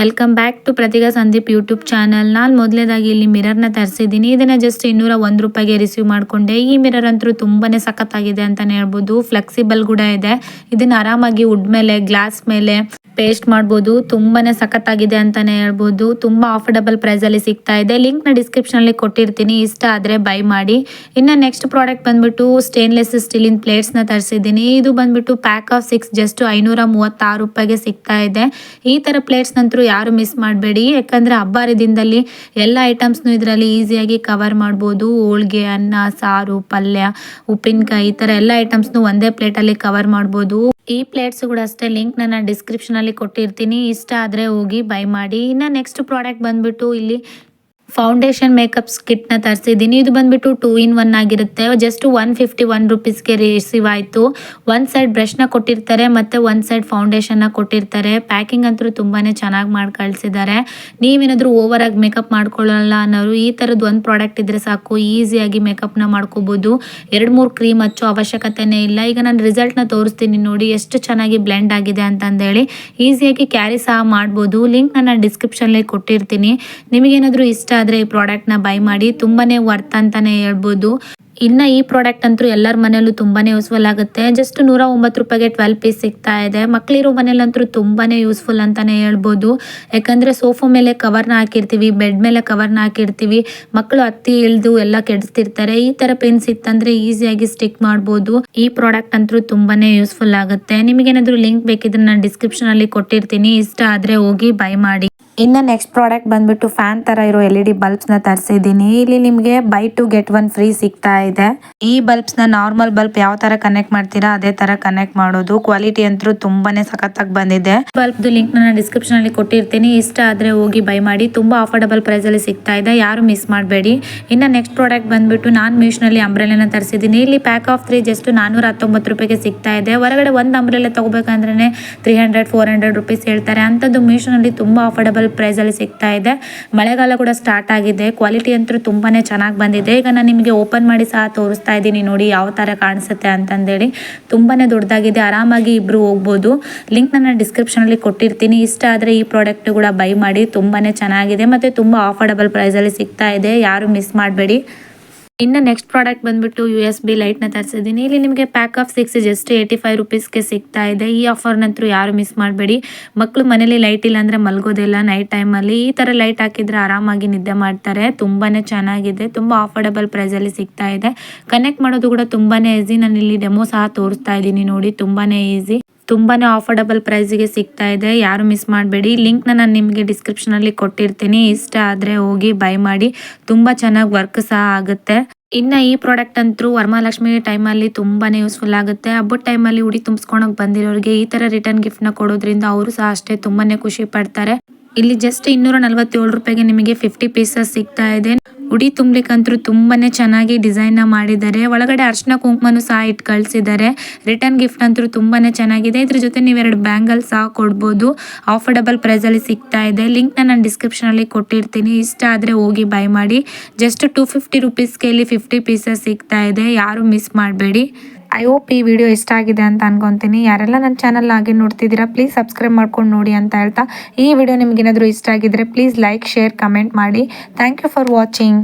Welcome back to ಪ್ರತಿಗಾ Sandeep YouTube channel. ನಾನು ಮೊದಲೇದಾಗಿ ಇಲ್ಲಿ ಮಿರರ್ನ ತರಿಸಿದ್ದೀನಿ. ಇದನ್ನ ಜಸ್ಟ್ 201 ರೂಪಾಯಿಗೆ ರಿಸೀವ್ ಮಾಡಿಕೊಂಡೆ. ಈ ಮಿರರ್ ಅಂತೂ ತುಂಬಾನೇ ಸಖತ್ತಾಗಿದೆ ಅಂತಾನೆ ಹೇಳ್ಬೋದು. ಫ್ಲೆಕ್ಸಿಬಲ್ ಕೂಡ ಇದೆ. ಇದನ್ನ ಆರಾಮಾಗಿ ವುಡ್ ಮೇಲೆ, ಗ್ಲಾಸ್ ಮೇಲೆ ಪೇಸ್ಟ್ ಮಾಡ್ಬೋದು. ತುಂಬಾನೇ ಸಖತ್ತಾಗಿದೆ ಅಂತಾನೆ ಹೇಳ್ಬೋದು. ತುಂಬಾ ಅಫೋರ್ಡಬಲ್ ಪ್ರೈಸ್ ಅಲ್ಲಿ ಸಿಗ್ತಾ ಇದೆ. ಲಿಂಕ್ ನ ಡಿಸ್ಕ್ರಿಪ್ಷನ್ ಅಲ್ಲಿ ಕೊಟ್ಟಿರ್ತೀನಿ, ಇಷ್ಟ ಆದ್ರೆ ಬೈ ಮಾಡಿ. ಇನ್ನ ನೆಕ್ಸ್ಟ್ ಪ್ರಾಡಕ್ಟ್ ಬಂದ್ಬಿಟ್ಟು ಸ್ಟೇನ್ಲೆಸ್ ಸ್ಟೀಲಿನ ಪ್ಲೇಟ್ಸ್ ನ ತರಿಸಿದ್ದೀನಿ. ಇದು ಬಂದ್ಬಿಟ್ಟು ಪ್ಯಾಕ್ ಆಫ್ 6 ಜಸ್ಟ್ 536 ರೂಪಾಯಿಗೆ ಸಿಗ್ತಾ ಇದೆ. ಈ ತರ ಪ್ಲೇಟ್ಸ್ ನಂತರ ಯಾರು ಮಿಸ್ ಮಾಡಬೇಡಿ, ಯಾಕಂದ್ರೆ ಹಬ್ಬ ಹರಿದಿನದಲ್ಲಿ ಎಲ್ಲ ಐಟಮ್ಸ್ನು ಇದರಲ್ಲಿ ಈಸಿಯಾಗಿ ಕವರ್ ಮಾಡ್ಬೋದು. ಹೋಳಿಗೆ, ಅನ್ನ, ಸಾರು, ಪಲ್ಯ, ಉಪ್ಪಿನಕಾಯಿ ಈ ತರ ಎಲ್ಲ ಐಟಮ್ಸ್ನು ಒಂದೇ ಪ್ಲೇಟ್ ಅಲ್ಲಿ ಕವರ್ ಮಾಡ್ಬೋದು. ಈ ಪ್ಲೇಟ್ಸ್ ಕೂಡ ಅಷ್ಟೇ, ಲಿಂಕ್ ನನ್ನ ಡಿಸ್ಕ್ರಿಪ್ಷನ್ ಅಲ್ಲಿ ಕೊಟ್ಟಿರ್ತೀನಿ, ಇಷ್ಟ ಆದ್ರೆ ಹೋಗಿ ಬೈ ಮಾಡಿ. ಇನ್ನ ನೆಕ್ಸ್ಟ್ ಪ್ರಾಡಕ್ಟ್ ಬಂದ್ಬಿಟ್ಟು ಇಲ್ಲಿ ಫೌಂಡೇಶನ್ ಮೇಕಪ್ ಕಿಟ್ ನ ತರಿಸಿದ್ದೀನಿ. ಇದು ಬಂದ್ಬಿಟ್ಟು 2 in 1 ಆಗಿರುತ್ತೆ. ಜಸ್ಟ್ 151 ರೂಪೀಸ್ಗೆ ರಿಸೀವ್ ಆಯ್ತು. ಒಂದ್ ಸೈಡ್ ಬ್ರಷ್ ನ ಕೊಟ್ಟಿರ್ತಾರೆ, ಮತ್ತೆ ಒಂದ್ ಸೈಡ್ ಫೌಂಡೇಶನ್ ನ ಕೊಟ್ಟಿರ್ತಾರೆ. ಪ್ಯಾಕಿಂಗ್ ಅಂತೂ ತುಂಬಾನೇ ಚೆನ್ನಾಗಿ ಮಾಡಿ ಕಳಿಸಿದ್ದಾರೆ. ನೀವೇನಾದ್ರೂ ಓವರ್ ಆಗಿ ಮೇಕಪ್ ಮಾಡ್ಕೊಳ್ಳಲ್ಲ ಅನ್ನೋರು ಈ ತರದ್ ಒಂದ್ ಪ್ರಾಡಕ್ಟ್ ಇದ್ರೆ ಸಾಕು, ಈಸಿಯಾಗಿ ಮೇಕಪ್ ನ ಮಾಡ್ಕೋಬಹುದು. 2-3 ಕ್ರೀಮ್ ಹಚ್ಚೋ ಅವಶ್ಯಕತೆನೇ ಇಲ್ಲ. ಈಗ ನಾನು ರಿಸಲ್ಟ್ ನ ತೋರಿಸ್ತೀನಿ ನೋಡಿ, ಎಷ್ಟು ಚೆನ್ನಾಗಿ ಬ್ಲೆಂಡ್ ಆಗಿದೆ ಅಂತಂದೇಳಿ. ಈಸಿಯಾಗಿ ಕ್ಯಾರಿ ಸಹ ಮಾಡ್ಬೋದು. ಲಿಂಕ್ ನನ್ನ ಡಿಸ್ಕ್ರಿಪ್ಷನ್ ಅಲ್ಲಿ ಕೊಟ್ಟಿರ್ತೀನಿ. ನಿಮಗೇನಾದ್ರೂ ಇಷ್ಟ ಆದ್ರೆ ಈ ಪ್ರಾಡಕ್ಟ್ ನ ಬೈ ಮಾಡಿ. ತುಂಬಾನೇ ವರ್ತ್ ಅಂತಾನೆ ಹೇಳ್ಬೋದು. ಇನ್ನ ಈ ಪ್ರಾಡಕ್ಟ್ ಅಂತೂ ಎಲ್ಲರ ಮನೆಯಲ್ಲೂ ತುಂಬಾನೇ ಯೂಸ್ಫುಲ್ ಆಗುತ್ತೆ. ಜಸ್ಟ್ 109 ರೂಪಾಯಿಗೆ 12 ಪೀಸ್ ಸಿಗ್ತಾ ಇದೆ. ಮಕ್ಕಳಿರೋ ಮನೇಲಂತೂ ತುಂಬಾನೇ ಯೂಸ್ಫುಲ್ ಅಂತಾನೆ ಹೇಳ್ಬೋದು. ಯಾಕಂದ್ರೆ ಸೋಫಾ ಮೇಲೆ ಕವರ್ನ ಹಾಕಿರ್ತೀವಿ, ಬೆಡ್ ಮೇಲೆ ಕವರ್ನ ಹಾಕಿರ್ತೀವಿ, ಮಕ್ಕಳು ಹತ್ತಿ ಇಳಿದು ಎಲ್ಲ ಕೆಡಿಸ್ತಿರ್ತಾರೆ. ಈ ತರ ಪೆನ್ಸ್ ಇತ್ತಂದ್ರೆ ಈಸಿಯಾಗಿ ಸ್ಟಿಕ್ ಮಾಡ್ಬೋದು. ಈ ಪ್ರಾಡಕ್ಟ್ ಅಂತೂ ತುಂಬಾನೇ ಯೂಸ್ಫುಲ್ ಆಗುತ್ತೆ. ನಿಮಗೇನಾದ್ರೂ ಲಿಂಕ್ ಬೇಕಿದ್ರೆ ನಾನು ಡಿಸ್ಕ್ರಿಪ್ಷನ್ ಅಲ್ಲಿ ಕೊಟ್ಟಿರ್ತೀನಿ, ಇಷ್ಟ ಆದ್ರೆ ಹೋಗಿ ಬೈ ಮಾಡಿ. ಇನ್ನು ನೆಕ್ಸ್ಟ್ ಪ್ರಾಡಕ್ಟ್ ಬಂದ್ಬಿಟ್ಟು ಫ್ಯಾನ್ ತರ ಇರೋ LED ಬಲ್ಬ್ಸ್ ನ ತರಿಸಿದ್ದೀನಿ. ಇಲ್ಲಿ ನಿಮಗೆ ಬೈ 2 get 1 ಫ್ರೀ ಸಿಗ್ತಾ ಇದೆ. ಈ ಬಲ್ಬ್ಸ್ ನ ನಾರ್ಮಲ್ ಬಲ್ಬ್ ಯಾವ ತರ ಕನೆಕ್ಟ್ ಮಾಡ್ತೀರಾ ಅದೇ ತರ ಕನೆಕ್ಟ್ ಮಾಡೋದು. ಕ್ವಾಲಿಟಿ ಅಂತೂ ತುಂಬಾನೇ ಸಖತ್ತಾಗಿ ಬಂದಿದೆ. ಬಲ್ಬ್ ಲಿಂಕ್ ನಾನು ಡಿಸ್ಕ್ರಿಪ್ಷನ್ ಅಲ್ಲಿ ಕೊಟ್ಟಿರ್ತೀನಿ, ಇಷ್ಟ ಆದ್ರೆ ಹೋಗಿ ಬೈ ಮಾಡಿ. ತುಂಬಾ ಅಫೋರ್ಡಬಲ್ ಪ್ರೈಸ್ ಅಲ್ಲಿ ಸಿಗ್ತಾ ಇದೆ, ಯಾರು ಮಿಸ್ ಮಾಡಬೇಡಿ. ಇನ್ನು ನೆಕ್ಸ್ಟ್ ಪ್ರಾಡಕ್ಟ್ ಬಂದ್ಬಿಟ್ಟು ನಾನು ಮೀಶೋನಲ್ಲಿ ಅಂಬ್ರೆಲಾನ ತರಿಸಿದ್ದೀನಿ. ಇಲ್ಲಿ ಪ್ಯಾಕ್ ಆಫ್ 3 ಜಸ್ಟ್ 419 ರೂಪಾಯಿಗೆ ಸಿಗ್ತಾ ಇದೆ. ಹೊರಗಡೆ ಒಂದು ಅಂಬ್ರೆಲಾ ತಗೋಬೇಕಂದ್ರೆ 300-400 ರೂಪೀಸ್ ಹೇಳ್ತಾರೆ. ಅಂತದ್ದು ಮೀಶೋನಲ್ಲಿ ತುಂಬಾ ಅಫೋರ್ಡಬಲ್ ಪ್ರೈಸ್ ಅಲ್ಲಿ ಸಿಗ್ತಾ ಇದೆ. ಮಳೆಗಾಲ ಕೂಡ ಸ್ಟಾರ್ಟ್ ಆಗಿದೆ. ಕ್ವಾಲಿಟಿ ಅಂತೂ ತುಂಬಾನೇ ಚೆನ್ನಾಗಿ ಬಂದಿದೆ. ಈಗ ನಾನು ನಿಮಗೆ ಓಪನ್ ಮಾಡಿ ಸಹ ತೋರಿಸ್ತಾ ಇದ್ದೀನಿ ನೋಡಿ ಯಾವ ತರ ಕಾಣಿಸುತ್ತೆ ಅಂತಂದೇಳಿ. ತುಂಬಾನೇ ದೊಡ್ಡದಾಗಿದೆ, ಆರಾಮಾಗಿ ಇಬ್ರು ಹೋಗ್ಬೋದು. ಲಿಂಕ್ ನನ್ನ ಡಿಸ್ಕ್ರಿಪ್ಷನ್ ಅಲ್ಲಿ ಕೊಟ್ಟಿರ್ತೀನಿ, ಇಷ್ಟ ಆದ್ರೆ ಈ ಪ್ರಾಡಕ್ಟ್ ಕೂಡ ಬೈ ಮಾಡಿ. ತುಂಬಾನೇ ಚೆನ್ನಾಗಿದೆ ಮತ್ತೆ ತುಂಬಾ ಅಫೋರ್ಡಬಲ್ ಪ್ರೈಸ್ ಅಲ್ಲಿ ಸಿಗ್ತಾ ಇದೆ, ಯಾರು ಮಿಸ್ ಮಾಡಬೇಡಿ. ಇನ್ನು ನೆಕ್ಸ್ಟ್ ಪ್ರಾಡಕ್ಟ್ ಬಂದ್ಬಿಟ್ಟು USB ಲೈಟ್ ನ ತರಿಸಿದ್ದೀನಿ. ಇಲ್ಲಿ ನಿಮಗೆ ಪ್ಯಾಕ್ ಆಫ್ 6 ಜಸ್ಟ್ 85 ರೂಪೀಸ್ಗೆ ಸಿಗ್ತಾ ಇದೆ. ಈ ಆಫರ್ ನಂತರ ಯಾರು ಮಿಸ್ ಮಾಡಬೇಡಿ. ಮಕ್ಕಳು ಮನೇಲಿ ಲೈಟ್ ಇಲ್ಲ ಅಂದ್ರೆ ಮಲ್ಗೋದಿಲ್ಲ ನೈಟ್ ಟೈಮ್ ಅಲ್ಲಿ. ಈ ತರ ಲೈಟ್ ಹಾಕಿದ್ರೆ ಆರಾಮಾಗಿ ನಿದ್ದೆ ಮಾಡ್ತಾರೆ. ತುಂಬಾನೇ ಚೆನ್ನಾಗಿದೆ, ತುಂಬಾ ಅಫೋರ್ಡಬಲ್ ಪ್ರೈಸ್ ಅಲ್ಲಿ ಸಿಗ್ತಾ ಇದೆ. ಕನೆಕ್ಟ್ ಮಾಡೋದು ಕೂಡ ತುಂಬಾನೇ ಈಸಿ. ನಾನು ಇಲ್ಲಿ ಡೆಮೋ ಸಹ ತೋರಿಸ್ತಾ ಇದ್ದೀನಿ ನೋಡಿ, ತುಂಬಾನೇ ಈಸಿ, ತುಂಬಾನೇ ಅಫೋರ್ಡಬಲ್ ಪ್ರೈಸ್ಗೆ ಸಿಗ್ತಾ ಇದೆ, ಯಾರು ಮಿಸ್ ಮಾಡಬೇಡಿ. ಲಿಂಕ್ ನಾನು ನಿಮಗೆ ಡಿಸ್ಕ್ರಿಪ್ಷನ್ ಅಲ್ಲಿ ಕೊಟ್ಟಿರ್ತೀನಿ, ಇಷ್ಟ ಆದ್ರೆ ಹೋಗಿ ಬೈ ಮಾಡಿ. ತುಂಬಾ ಚೆನ್ನಾಗಿ ವರ್ಕ್ ಸಹ ಆಗುತ್ತೆ. ಇನ್ನು ಈ ಪ್ರಾಡಕ್ಟ್ ಅಂತೂ ವರಮಹಾಲಕ್ಷ್ಮಿ ಟೈಮಲ್ಲಿ ತುಂಬಾನೇ ಯೂಸ್ಫುಲ್ ಆಗುತ್ತೆ. ಹಬ್ಬದ ಟೈಮಲ್ಲಿ ಉಡಿ ತುಂಬಿಸ್ಕೊಳಕ್ ಬಂದಿರೋರಿಗೆ ಈ ತರ ರಿಟರ್ನ್ ಗಿಫ್ಟ್ ನ ಕೊಡೋದ್ರಿಂದ ಅವರು ಸಹ ಅಷ್ಟೇ ತುಂಬಾನೇ ಖುಷಿ ಪಡ್ತಾರೆ. ಇಲ್ಲಿ ಜಸ್ಟ್ 247 ರೂಪಾಯಿಗೆ ನಿಮಗೆ 50 ಪೀಸಸ್ ಸಿಗ್ತಾ ಇದೆ. ಉಡಿ ತುಂಬ್ಲಿಕ್ಕಂತೂ ತುಂಬಾನೇ ಚೆನ್ನಾಗಿ ಡಿಸೈನ್ ನ ಮಾಡಿದ್ದಾರೆ. ಒಳಗಡೆ ಅರ್ಶಿನ ಕುಂಕುಮನು ಸಹ ಇಟ್ಟು ಕಳಿಸಿದ್ದಾರೆ. ರಿಟರ್ನ್ ಗಿಫ್ಟ್ ಅಂತೂ ತುಂಬಾನೇ ಚೆನ್ನಾಗಿದೆ. ಇದ್ರ ಜೊತೆ ನೀವು 2 ಬ್ಯಾಂಗಲ್ ಸಹ ಕೊಡ್ಬೋದು. ಅಫೋರ್ಡಬಲ್ ಪ್ರೈಸ್ ಅಲ್ಲಿ ಸಿಗ್ತಾ ಇದೆ. ಲಿಂಕ್ ನಾನು ಡಿಸ್ಕ್ರಿಪ್ಷನ್ ಅಲ್ಲಿ ಕೊಟ್ಟಿರ್ತೀನಿ, ಇಷ್ಟ ಆದ್ರೆ ಹೋಗಿ ಬೈ ಮಾಡಿ. ಜಸ್ಟ್ 250 ರೂಪೀಸ್ಗೆ ಇಲ್ಲಿ 50 ಪೀಸಸ್ ಸಿಗ್ತಾ ಇದೆ, ಯಾರು ಮಿಸ್ ಮಾಡಬೇಡಿ. ಐ ಹೋಪ್ ಈ ವಿಡಿಯೋ ಇಷ್ಟ ಆಗಿದೆ ಅಂತ ಅನ್ಕೊಂತೀನಿ. ಯಾರೆಲ್ಲ ನನ್ನ ಚಾನಲ್ ಆಗಿ ನೋಡ್ತಿದ್ದೀರಾ ಪ್ಲೀಸ್ ಸಬ್ಸ್ಕ್ರೈಬ್ ಮಾಡ್ಕೊಂಡು ನೋಡಿ ಅಂತ ಹೇಳ್ತಾ, ಈ ವಿಡಿಯೋ ನಿಮ್ಗೆ ಏನಾದರೂ ಇಷ್ಟ ಆಗಿದ್ರೆ ಪ್ಲೀಸ್ ಲೈಕ್, ಶೇರ್, ಕಮೆಂಟ್ ಮಾಡಿ. Thank you for watching.